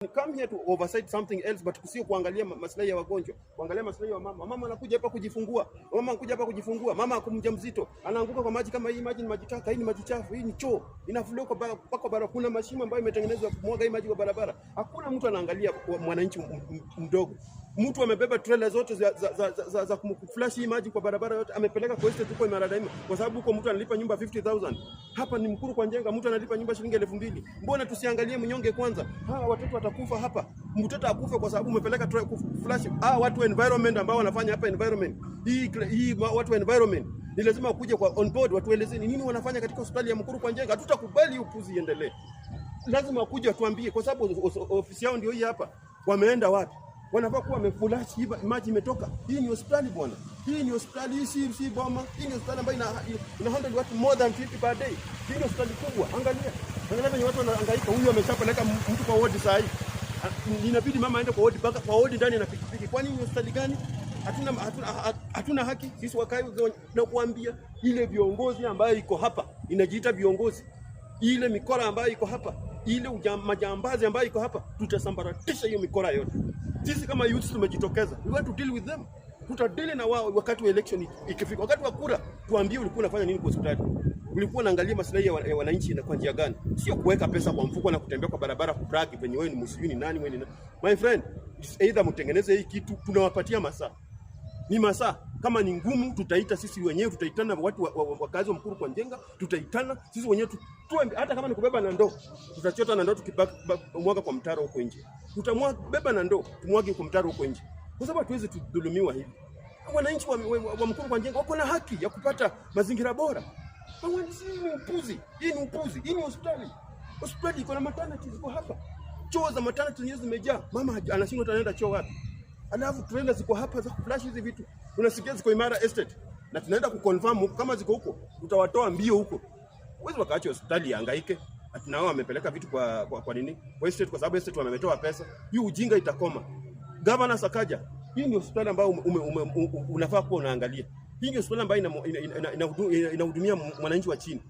Come here to oversight something else, but sio kuangalia maslahi ya wagonjwa, kuangalia maslahi ya mama. Mama anakuja hapa kujifungua, mama anakuja hapa kujifungua, mama mjamzito anaanguka kwa maji kama hii. Maji ni maji taka, hii ni maji chafu, hii ni choo, inafuliwa kwa barabara. Kuna mashimo ambayo imetengenezwa kumwaga hii maji kwa barabara. Hakuna mtu anaangalia mwananchi mdogo. Mtu amebeba trailer zote za kumflash hii maji kwa barabara yote, amepeleka kwa estate huko Imara Daima, kwa sababu huko mtu analipa nyumba 50,000. Hapa ni Mkuru kwa Njenga, mtu analipa nyumba shilingi 2,000. Mbona tusiangalie mnyonge kwanza? Hawa watoto watakufa hapa. Mtoto akufe kwa sababu umepeleka flash. Watu wa environment ambao wanafanya hapa environment. Hii watu wa environment ni lazima kuja kwa on board, watueleze nini wanafanya katika hospitali ya Mkuru kwa Njenga. Hatutakubali upuzi iendelee. Lazima kuja tuambie, kwa sababu ofisi yao ndio hii hapa. Wameenda wapi? Wanafaa kuwa wamefulash maji imetoka. Hii ni hospitali bwana. Hii ni hospitali, hii si boma. Hii ni hospitali ambayo ina handle watu more than 50 per day. Hii ni hospitali kubwa. Angalia venye watu wanahangaika. Huyu ameshapeleka mtu kwa ward saa hii. Inabidi mama aende kwa ward, mpaka kwa ward ndani na pikipiki. Kwani ni hospitali gani? Hatuna haki sisi wakae na kuambia ile viongozi ambayo iko hapa inajiita viongozi. Ile mikora ambayo iko hapa, ile majambazi ambayo iko hapa, tutasambaratisha hiyo mikora yote. Sisi kama youth tumejitokeza. We want to deal with them. Tutadili na wao wakati wa election ikifika. Wakati wa kura tuambie ulikuwa unafanya nini kwa hospitali. Ulikuwa unaangalia maslahi ya wananchi na kwa njia gani? Sio kuweka pesa kwa mfuko na kutembea kwa barabara kubrag penye wewe ni msijuni nani wewe ni. My friend, either mtengeneze hii kitu, tunawapatia masaa. Ni masaa. Kama ni ngumu tutaita sisi wenyewe, tutaitana watu wakazi wa Mkuru kwa Njenga, tutaitana sisi wenyewe hata kama ni kubeba na ndoo, tutachota na ndoo tukimwaga kwa mtaro huko nje. Tutamwaga na ndoo, tumwage kwa mtaro huko nje. Kwa sababu hatuwezi tudhulumiwa hivi. Wananchi wa Mkuru kwa Njenga wako na haki ya kupata mazingira bora. Hii ni upuzi. Hii ni hospitali. Hospitali iko na maternity ziko hapa. Choo za maternity zenyewe zimejaa. Mama anashindwa ataenda choo wapi? Alafu trailer ziko hapa za kuflash hizi vitu. Unasikia ziko Imara Estate. Na tunaenda kuconfirm kama ziko huko, tutawatoa mbio huko. Uwezo wakaacha hospitali ihangaike. Atunao wamepeleka vitu kwa nini? Kwa estate, kwa sababu estate wametoa pesa. Hii ujinga itakoma. Governor Sakaja, hii ni hospitali ambayo unafaa kuwa unaangalia. Hii ni hospitali ambayo inahudumia mwananchi wa chini.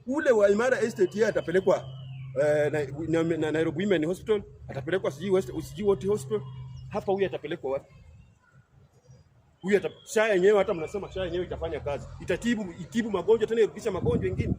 Ule wa Imara Estate yeye atapelekwa na Nairobi Women Hospital, atapelekwa sijui West Hospital. Hapa huyu atapelekwa wapi? Huyu SHA yenyewe, hata mnasema SHA yenyewe itafanya kazi. Itibu magonjwa tena irudisha magonjwa mengine.